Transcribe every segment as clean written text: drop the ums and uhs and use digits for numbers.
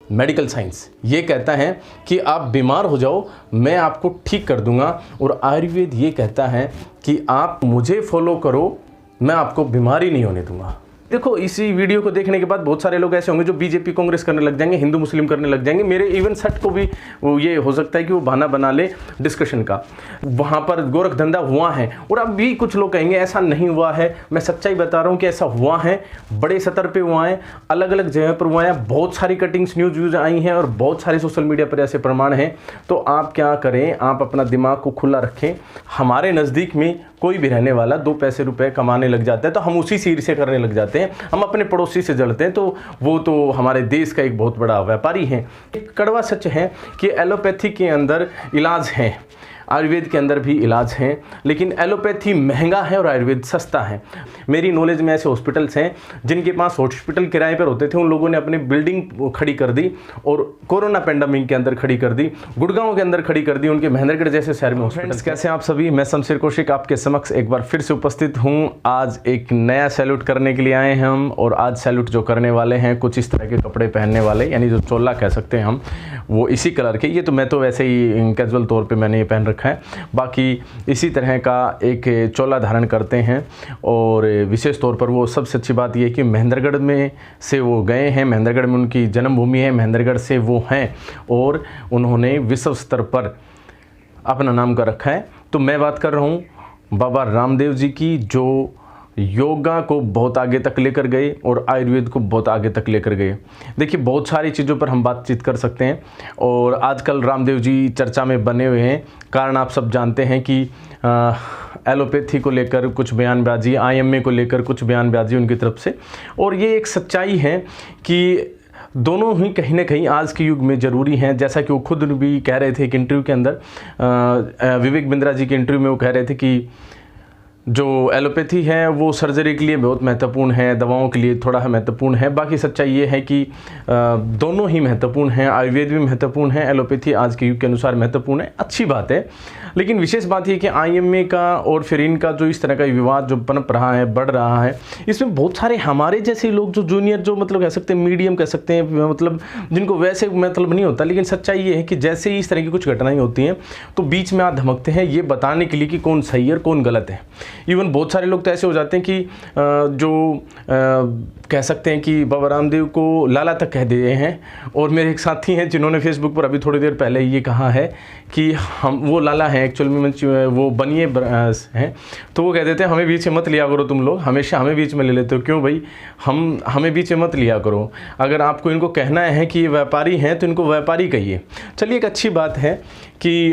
Medical science ये कहता है कि आप बीमार हो जाओ, मैं आपको ठीक कर दूंगा। और आयुर्वेद ये कहता है कि आप मुझे फॉलो करो, मैं आपको बीमारी नहीं होने दूंगा। देखो, इसी वीडियो को देखने के बाद बहुत सारे लोग ऐसे होंगे जो बीजेपी कांग्रेस करने लग जाएंगे, हिंदू मुस्लिम करने लग जाएंगे। मेरे इवन सट को भी वो ये हो सकता है कि वो बहाना बना ले डिस्कशन का, वहाँ पर गोरख धंधा हुआ है। और अब भी कुछ लोग कहेंगे ऐसा नहीं हुआ है। मैं सच्चाई बता रहा हूँ कि ऐसा हुआ है, बड़े स्तर पर हुआ है, अलग अलग जगह पर हुआ है, बहुत सारी कटिंग्स न्यूज आई हैं और बहुत सारे सोशल मीडिया पर ऐसे प्रमाण हैं। तो आप क्या करें, आप अपना दिमाग को खुला रखें। हमारे नज़दीक में कोई भी रहने वाला 2 पैसे रुपए कमाने लग जाता है तो हम उसी से ईर्ष्या करने लग जाते हैं, हम अपने पड़ोसी से जलते हैं, तो वो तो हमारे देश का एक बहुत बड़ा व्यापारी है। एक कड़वा सच है कि एलोपैथी के अंदर इलाज है, आयुर्वेद के अंदर भी इलाज हैं, लेकिन एलोपैथी महंगा है और आयुर्वेद सस्ता है। मेरी नॉलेज में ऐसे हॉस्पिटल्स हैं जिनके पास हॉस्पिटल किराए पर होते थे, उन लोगों ने अपनी बिल्डिंग खड़ी कर दी और कोरोना पेंडेमिक के अंदर खड़ी कर दी, गुड़गांव के अंदर खड़ी कर दी, उनके महेंद्रगढ़ जैसे शहर में हॉस्पिटल। कैसे आप सभी, मैं शमशेर कौशिक आपके समक्ष एक बार फिर से उपस्थित हूँ। आज एक नया सैल्यूट करने के लिए आए हैं हम, और आज सैल्यूट जो करने वाले हैं कुछ इस तरह के कपड़े पहनने वाले, यानी जो चोला कह सकते हैं हम, वो इसी कलर के। ये तो मैं तो वैसे ही कैजुअल तौर पर मैंने ये पहन रखा है, बाकी इसी तरह का एक चोला धारण करते हैं। और विशेष तौर पर वो सबसे अच्छी बात ये है कि महेंद्रगढ़ में से वो गए हैं, महेंद्रगढ़ में उनकी जन्मभूमि है, महेंद्रगढ़ से वो हैं और उन्होंने विश्व स्तर पर अपना नाम कर रखा है। तो मैं बात कर रहा हूँ बाबा रामदेव जी की, जो योगा को बहुत आगे तक लेकर गए और आयुर्वेद को बहुत आगे तक लेकर गए। देखिए, बहुत सारी चीज़ों पर हम बातचीत कर सकते हैं और आजकल रामदेव जी चर्चा में बने हुए हैं। कारण आप सब जानते हैं कि एलोपैथी को लेकर कुछ बयानबाजी, आईएमए को लेकर कुछ बयानबाजी उनकी तरफ से, और ये एक सच्चाई है कि दोनों ही कहीं ना कहीं आज के युग में ज़रूरी हैं। जैसा कि वो खुद भी कह रहे थे एक इंटरव्यू के अंदर, विवेक बिंद्रा जी के इंटरव्यू में वो कह रहे थे कि जो एलोपैथी है वो सर्जरी के लिए बहुत महत्वपूर्ण है, दवाओं के लिए थोड़ा महत्वपूर्ण है। बाकी सच्चाई ये है कि दोनों ही महत्वपूर्ण हैं, आयुर्वेद भी महत्वपूर्ण है, एलोपैथी आज के युग के अनुसार महत्वपूर्ण है। अच्छी बात है, लेकिन विशेष बात ये कि आईएमए का और फिर इनका जो इस तरह का विवाद जो पनप रहा है, बढ़ रहा है, इसमें बहुत सारे हमारे जैसे लोग जो जूनियर, जो मतलब कह सकते हैं मीडियम कह सकते हैं, मतलब जिनको वैसे मतलब नहीं होता, लेकिन सच्चाई ये है कि जैसे ही इस तरह की कुछ घटनाएँ होती हैं तो बीच में आ धमकते हैं ये बताने के लिए कि कौन सही है और कौन गलत है। इवन बहुत सारे लोग तो ऐसे हो जाते हैं कि जो कह सकते हैं कि बाबा रामदेव को लाला तक कह दिए हैं। और मेरे एक साथी हैं जिन्होंने फेसबुक पर अभी थोड़ी देर पहले ये कहा है कि हम वो लाला हैं, एक्चुअल में वो बनिए हैं, तो वो कह देते हैं हमें बीच में मत लिया करो, तुम लोग हमेशा हमें बीच में ले लेते हो, क्यों भाई, हमें बीच में मत लिया करो। अगर आपको इनको कहना है कि ये व्यापारी हैं तो इनको व्यापारी कहिए। चलिए, एक अच्छी बात है कि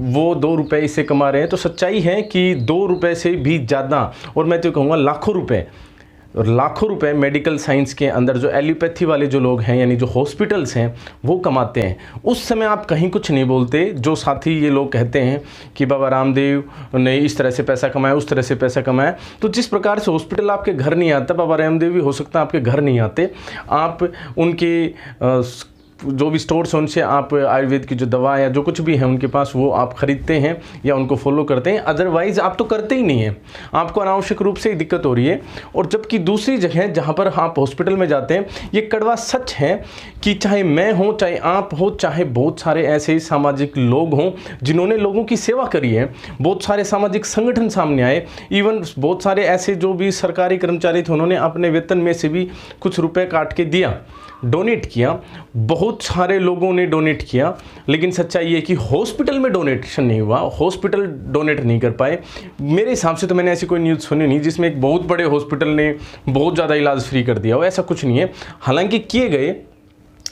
वो 2 रुपये इससे कमा रहे हैं, तो सच्चाई है कि 2 रुपये से भी ज़्यादा, और मैं तो कहूँगा लाखों रुपए मेडिकल साइंस के अंदर जो एलोपैथी वाले जो लोग हैं, यानी जो हॉस्पिटल्स हैं, वो कमाते हैं। उस समय आप कहीं कुछ नहीं बोलते। जो साथी ये लोग कहते हैं कि बाबा रामदेव ने इस तरह से पैसा कमाया, उस तरह से पैसा कमाया, तो जिस प्रकार से हॉस्पिटल आपके घर नहीं आता, बाबा रामदेव भी हो सकता है आपके घर नहीं आते। आप उनके जो भी स्टोर्स हैं उनसे आप आयुर्वेद की जो दवा या जो कुछ भी है उनके पास, वो आप ख़रीदते हैं या उनको फॉलो करते हैं। अदरवाइज़ आप तो करते ही नहीं हैं, आपको अनावश्यक रूप से दिक्कत हो रही है। और जबकि दूसरी जगह जहाँ पर आप हॉस्पिटल में जाते हैं, ये कड़वा सच है कि चाहे मैं हूँ, चाहे आप हो, चाहे बहुत सारे ऐसे सामाजिक लोग हों जिन्होंने लोगों की सेवा करी है, बहुत सारे सामाजिक संगठन सामने आए, इवन बहुत सारे ऐसे जो भी सरकारी कर्मचारी थे उन्होंने अपने वेतन में से भी कुछ रुपए काट के दिया, डोनेट किया, बहुत सारे लोगों ने डोनेट किया। लेकिन सच्चाई ये कि हॉस्पिटल में डोनेशन नहीं हुआ, हॉस्पिटल डोनेट नहीं कर पाए। मेरे हिसाब से तो मैंने ऐसी कोई न्यूज़ सुनी नहीं जिसमें एक बहुत बड़े हॉस्पिटल ने बहुत ज़्यादा इलाज फ्री कर दिया हो, ऐसा कुछ नहीं है। हालांकि किए गए,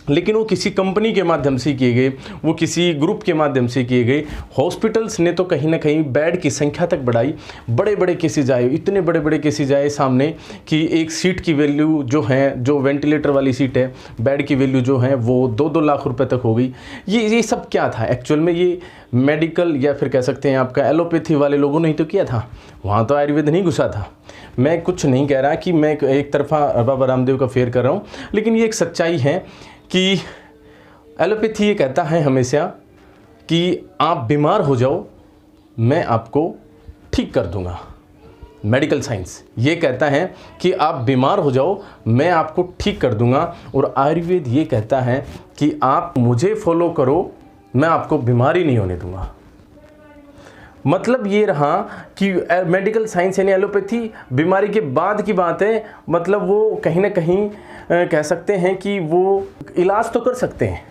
लेकिन वो किसी कंपनी के माध्यम से किए गए, वो किसी ग्रुप के माध्यम से किए गए। हॉस्पिटल्स ने तो कहीं ना कहीं बेड की संख्या तक बढ़ाई, बड़े बड़े केसेज आए, इतने बड़े बड़े केसेज आए सामने कि एक सीट की वैल्यू जो है, जो वेंटिलेटर वाली सीट है, बेड की वैल्यू जो है वो 2-2 लाख रुपए तक हो गई। ये सब क्या था एक्चुअल में? ये मेडिकल या फिर कह सकते हैं आपका एलोपैथी वाले लोगों ने ही तो किया था, वहाँ तो आयुर्वेद नहीं घुसा था। मैं कुछ नहीं कह रहा कि मैं एक तरफा बाबा रामदेव का फेयर कर रहा हूँ, लेकिन ये एक सच्चाई है कि एलोपैथी ये कहता है हमेशा कि आप बीमार हो जाओ, मैं आपको ठीक कर दूंगा। मेडिकल साइंस ये कहता है कि आप बीमार हो जाओ, मैं आपको ठीक कर दूंगा, और आयुर्वेद ये कहता है कि आप मुझे फॉलो करो, मैं आपको बीमारी नहीं होने दूंगा। मतलब ये रहा कि मेडिकल साइंस यानी एलोपैथी बीमारी के बाद की बात है। मतलब वो कहीं ना कहीं कह सकते हैं कि वो इलाज तो कर सकते हैं,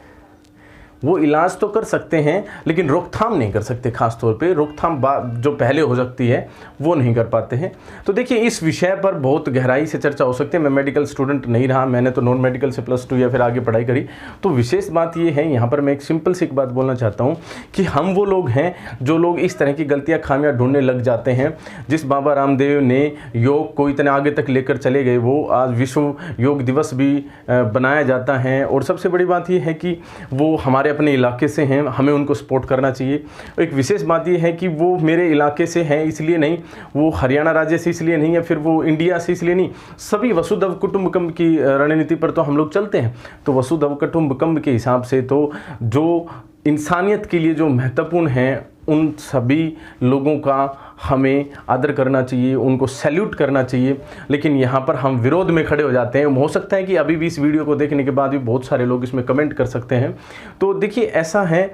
वो इलाज तो कर सकते हैं, लेकिन रोकथाम नहीं कर सकते। खास तौर पे रोकथाम जो पहले हो सकती है वो नहीं कर पाते हैं। तो देखिए, इस विषय पर बहुत गहराई से चर्चा हो सकती है। मैं मेडिकल स्टूडेंट नहीं रहा, मैंने तो नॉन मेडिकल से +2 या फिर आगे पढ़ाई करी। तो विशेष बात ये है, यहाँ पर मैं एक सिंपल सी एक बात बोलना चाहता हूँ कि हम वो लोग हैं जो लोग इस तरह की गलतियाँ खामियाँ ढूंढने लग जाते हैं। जिस बाबा रामदेव ने योग को इतने आगे तक लेकर चले गए, वो आज विश्व योग दिवस भी बनाया जाता है। और सबसे बड़ी बात ये है कि वो हमारे अपने इलाके से हैं, हमें उनको सपोर्ट करना चाहिए। एक विशेष बात यह है कि वो मेरे इलाके से हैं इसलिए नहीं, वो हरियाणा राज्य से इसलिए नहीं, या फिर वो इंडिया से इसलिए नहीं। सभी वसुधैव कुटुंबकम की रणनीति पर तो हम लोग चलते हैं। तो वसुधैव कुटुंबकम के हिसाब से तो जो इंसानियत के लिए जो महत्वपूर्ण है, उन सभी लोगों का हमें आदर करना चाहिए, उनको सैल्यूट करना चाहिए। लेकिन यहाँ पर हम विरोध में खड़े हो जाते हैं। हो सकता है कि अभी भी इस वीडियो को देखने के बाद भी बहुत सारे लोग इसमें कमेंट कर सकते हैं। तो देखिए, ऐसा है,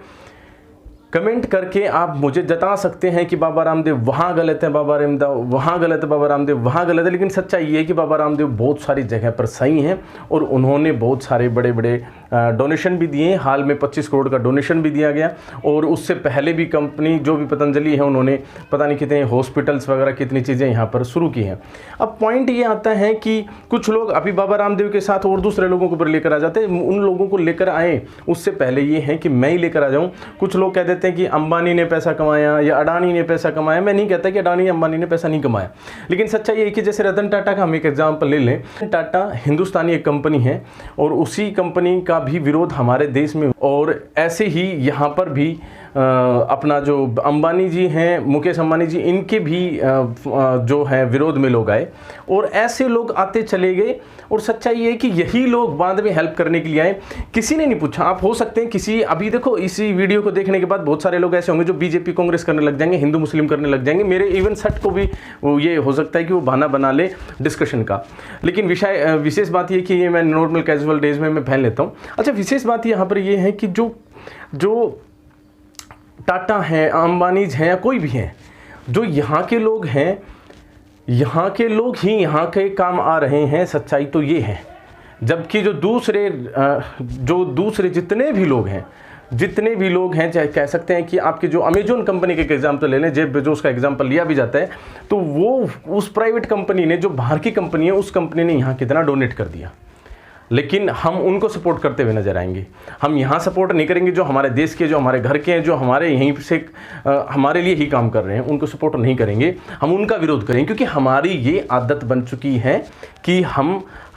कमेंट करके आप मुझे जता सकते हैं कि बाबा रामदेव वहाँ गलत है, बाबा रामदेव वहाँ गलत है, बाबा रामदेव वहाँ गलत है। लेकिन सच्चाई ये है कि बाबा रामदेव बहुत सारी जगह पर सही हैं, और उन्होंने बहुत सारे बड़े बड़े डोनेशन भी दिए। हाल में 25 करोड़ का डोनेशन भी दिया गया, और उससे पहले भी कंपनी जो भी पतंजलि है, उन्होंने पता नहीं कितने हॉस्पिटल्स वगैरह कितनी चीज़ें यहाँ पर शुरू की हैं। अब पॉइंट ये आता है कि कुछ लोग अभी बाबा रामदेव के साथ और दूसरे लोगों को लेकर आ जाते हैं। उन लोगों को लेकर आए उससे पहले ये है कि मैं ही लेकर आ जाऊँ। कुछ लोग कह देते हैं कि अंबानी ने पैसा कमाया या अडानी ने पैसा कमाया। मैं नहीं कहता कि अडानी अंबानी ने पैसा नहीं कमाया, लेकिन सच्चाई ये है कि जैसे रतन टाटा का हम एक एग्जाम्पल ले लें। टाटा हिंदुस्तानी एक कंपनी है, और उसी कंपनी का भी विरोध हमारे देश में, और ऐसे ही यहाँ पर भी अपना जो अंबानी जी हैं, मुकेश अंबानी जी, इनके भी जो है विरोध में लोग आए, और ऐसे लोग आते चले गए। और सच्चाई ये है कि यही लोग बाद में हेल्प करने के लिए आए, किसी ने नहीं पूछा। आप हो सकते हैं किसी, अभी देखो इसी वीडियो को देखने के बाद बहुत सारे लोग ऐसे होंगे जो बीजेपी कांग्रेस करने लग जाएंगे, हिंदू मुस्लिम करने लग जाएंगे। मेरे इवन सेट को भी ये हो सकता है कि वो बहाना बना ले डिस्कशन का। लेकिन विशेष बात ये कि ये मैं नॉर्मल कैजुअल डेज में मैं फैल लेता हूँ। अच्छा, विशेष बात यहाँ पर ये है कि जो टाटा हैं, अंबानीज हैं, या कोई भी हैं, जो यहाँ के लोग हैं, यहाँ के लोग ही यहाँ के काम आ रहे हैं। सच्चाई तो ये है। जबकि जो दूसरे जितने भी लोग हैं, चाहे कह सकते हैं कि आपके जो अमेजोन कंपनी के एग्जाम्पल ले लें, जेफ बेजोस का एग्जाम्पल लिया भी जाता है, तो वो उस प्राइवेट कंपनी ने, जो बाहर की कंपनी है, उस कंपनी ने यहाँ कितना डोनेट कर दिया। लेकिन हम उनको सपोर्ट करते हुए नजर आएंगे। हम यहाँ सपोर्ट नहीं करेंगे जो हमारे देश के, जो हमारे घर के हैं, जो हमारे यहीं से हमारे लिए ही काम कर रहे हैं, उनको सपोर्ट नहीं करेंगे। हम उनका विरोध करेंगे, क्योंकि हमारी ये आदत बन चुकी है कि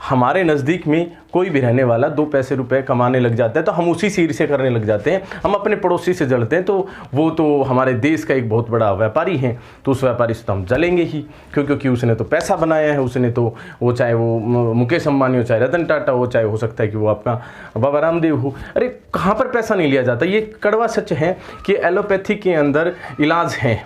हमारे नज़दीक में कोई भी रहने वाला 2 पैसे रुपए कमाने लग जाता है तो हम उसी से ईर्ष्या करने लग जाते हैं। हम अपने पड़ोसी से जलते हैं, तो वो तो हमारे देश का एक बहुत बड़ा व्यापारी है, तो उस व्यापारी से तो हम जलेंगे ही, क्योंकि उसने तो पैसा बनाया है। उसने तो, वो चाहे वो मुकेश अंबानी हो, चाहे रतन टाटा हो, चाहे हो सकता है कि वो आपका बाबा रामदेव हो। अरे कहाँ पर पैसा नहीं लिया जाता। ये कड़वा सच है कि एलोपैथी के अंदर इलाज है,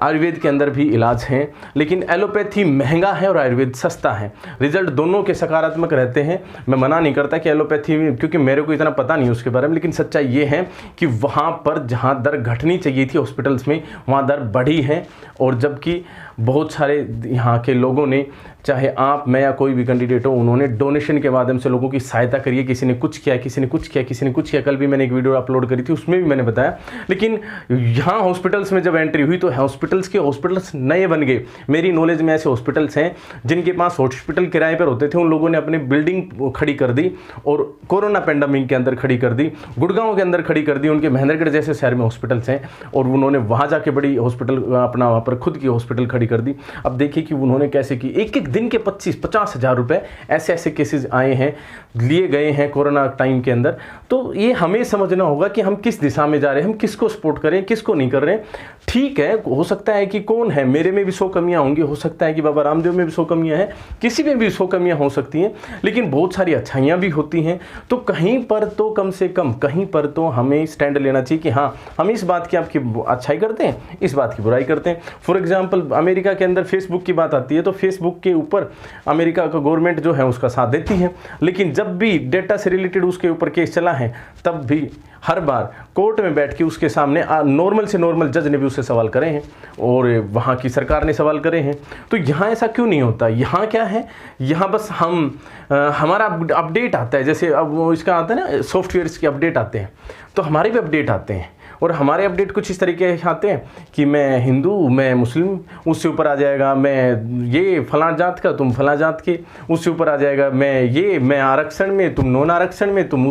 आयुर्वेद के अंदर भी इलाज हैं, लेकिन एलोपैथी महंगा है और आयुर्वेद सस्ता है। रिजल्ट दोनों के सकारात्मक रहते हैं। मैं मना नहीं करता कि एलोपैथी में, क्योंकि मेरे को इतना पता नहीं उसके बारे में, लेकिन सच्चाई ये है कि वहाँ पर जहाँ दर घटनी चाहिए थी हॉस्पिटल्स में, वहाँ दर बढ़ी है। और जबकि बहुत सारे यहाँ के लोगों ने, चाहे आप, मैं या कोई भी कैंडिडेट हो, उन्होंने डोनेशन के माध्यम से लोगों की सहायता करी है। किसी ने कुछ किया, किसी ने कुछ किया, किसी ने कुछ किया। कल भी मैंने एक वीडियो अपलोड करी थी, उसमें भी मैंने बताया। लेकिन यहाँ हॉस्पिटल्स में जब एंट्री हुई तो हॉस्पिटल्स नए बन गए। मेरी नॉलेज में ऐसे हॉस्पिटल्स हैं जिनके पास हॉस्पिटल किराए पर होते थे, उन लोगों ने अपनी बिल्डिंग खड़ी कर दी और कोरोना पेंडेमिक के अंदर खड़ी कर दी, गुड़गांव के अंदर खड़ी कर दी। उनके महेंद्रगढ़ जैसे शहर में हॉस्पिटल्स हैं और उन्होंने वहाँ जाके बड़ी हॉस्पिटल, अपना वहाँ पर खुद की हॉस्पिटल खड़ी कर दी। अब देखिए कि उन्होंने कैसे की। एक एक दिन के 25-50 हज़ार रुपए ऐसे केसेस आए हैं, लिए गए हैं कोरोना टाइम के अंदर। तो ये हमें समझना होगा कि हम किस दिशा में जा रहे हैं, हम किसको सपोर्ट करें, किसको नहीं कर रहे हैं। ठीक है, हो सकता है कि कौन है, मेरे में भी 100 कमियां होंगी, हो सकता है कि बाबा रामदेव में भी 100 कमियां हैं, किसी में भी 100 कमियां हो सकती हैं, लेकिन बहुत सारी अच्छाइयां भी होती हैं। तो कहीं पर तो कम से कम, कहीं पर तो हमें स्टैंड लेना चाहिए कि हाँ, हम इस बात की आपकी अच्छाई करते हैं, इस बात की बुराई करते हैं। फॉर एग्जाम्पल, अमेरिका के अंदर फेसबुक की बात आती है तो फेसबुक के ऊपर अमेरिका का गवर्नमेंट जो है उसका साथ देती है, लेकिन जब भी डेटा से रिलेटेड उसके ऊपर केस चला है तब भी हर बार कोर्ट में बैठ के उसके सामने नॉर्मल से नॉर्मल जज ने भी उससे सवाल करे हैं और वहाँ की सरकार ने सवाल करे हैं। तो यहाँ ऐसा क्यों नहीं होता? यहाँ क्या है, यहाँ बस हमारा अपडेट आता है, जैसे अब वो इसका आता है ना सॉफ्टवेयर्स के अपडेट आते हैं, तो हमारे भी अपडेट आते हैं और हमारे अपडेट कुछ इस तरीके से आते हैं कि मैं हिंदू, मैं मुस्लिम, उससे ऊपर आ जाएगा मैं ये फलां जात का, तुम फलां जात के, उससे ऊपर आ जाएगा मैं आरक्षण में, तुम नॉन आरक्षण में, तुम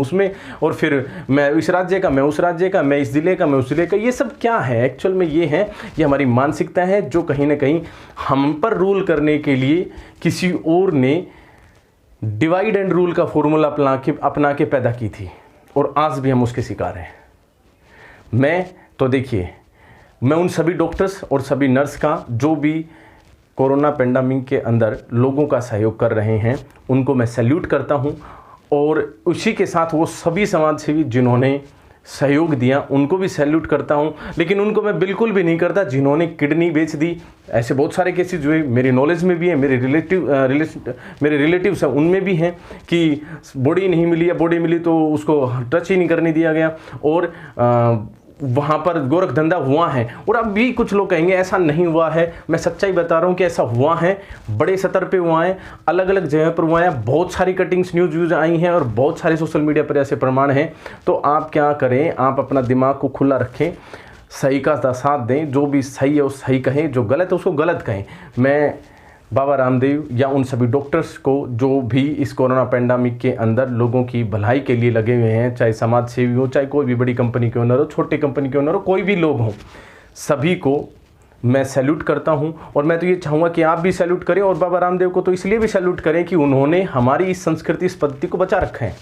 उसमें, और फिर मैं इस राज्य का, मैं उस राज्य का, मैं इस ज़िले का, मैं उस ज़िले का। ये सब क्या है एक्चुअल में? ये हमारी मानसिकता है जो कहीं ना कहीं हम पर रूल करने के लिए किसी और ने डिवाइड एंड रूल का फॉर्मूला अपना के पैदा की थी और आज भी हम उसके शिकार हैं। देखिए, मैं उन सभी डॉक्टर्स और सभी नर्स का जो भी कोरोना पेंडेमिक के अंदर लोगों का सहयोग कर रहे हैं उनको मैं सैल्यूट करता हूं, और उसी के साथ वो सभी समाज सेवी जिन्होंने सहयोग दिया उनको भी सैल्यूट करता हूं। लेकिन उनको मैं बिल्कुल भी नहीं करता जिन्होंने किडनी बेच दी। ऐसे बहुत सारे केसेस जो है मेरी नॉलेज में भी है, मेरे रिलेटिव्स हैं उनमें भी हैं कि बॉडी नहीं मिली या बॉडी मिली तो उसको टच ही नहीं करने दिया गया और वहाँ पर गोरख धंधा हुआ है। और अब भी कुछ लोग कहेंगे ऐसा नहीं हुआ है, मैं सच्चाई बता रहा हूँ कि ऐसा हुआ है, बड़े स्तर पे हुआ है, अलग अलग जगह पर हुआ है, बहुत सारी कटिंग्स न्यूज़ आई हैं और बहुत सारे सोशल मीडिया पर ऐसे प्रमाण हैं। तो आप क्या करें, आप अपना दिमाग को खुला रखें, सही का साथ दें, जो भी सही है वो सही कहें, जो गलत है उसको गलत कहें। मैं बाबा रामदेव या उन सभी डॉक्टर्स को जो भी इस कोरोना पेंडेमिक के अंदर लोगों की भलाई के लिए लगे हुए हैं, चाहे समाज सेवी हो, चाहे कोई भी बड़ी कंपनी के ओनर हो, छोटी कंपनी के ओनर हो, कोई भी लोग हों, सभी को मैं सैल्यूट करता हूं। और मैं तो ये चाहूँगा कि आप भी सैल्यूट करें, और बाबा रामदेव को तो इसलिए भी सैल्यूट करें कि उन्होंने हमारी इस संस्कृति, इस पद्धति को बचा रखा है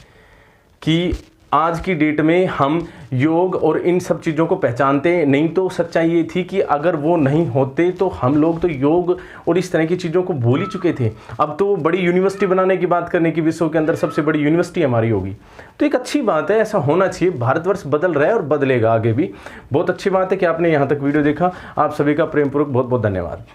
कि आज की डेट में हम योग और इन सब चीज़ों को पहचानते। नहीं तो सच्चाई ये थी कि अगर वो नहीं होते तो हम लोग तो योग और इस तरह की चीज़ों को भूल ही चुके थे। अब तो बड़ी यूनिवर्सिटी बनाने की बात करने की, विश्व के अंदर सबसे बड़ी यूनिवर्सिटी हमारी होगी, तो एक अच्छी बात है, ऐसा होना चाहिए। भारतवर्ष बदल रहा है और बदलेगा आगे भी। बहुत अच्छी बात है कि आपने यहाँ तक वीडियो देखा। आप सभी का प्रेमपूर्वक बहुत बहुत धन्यवाद।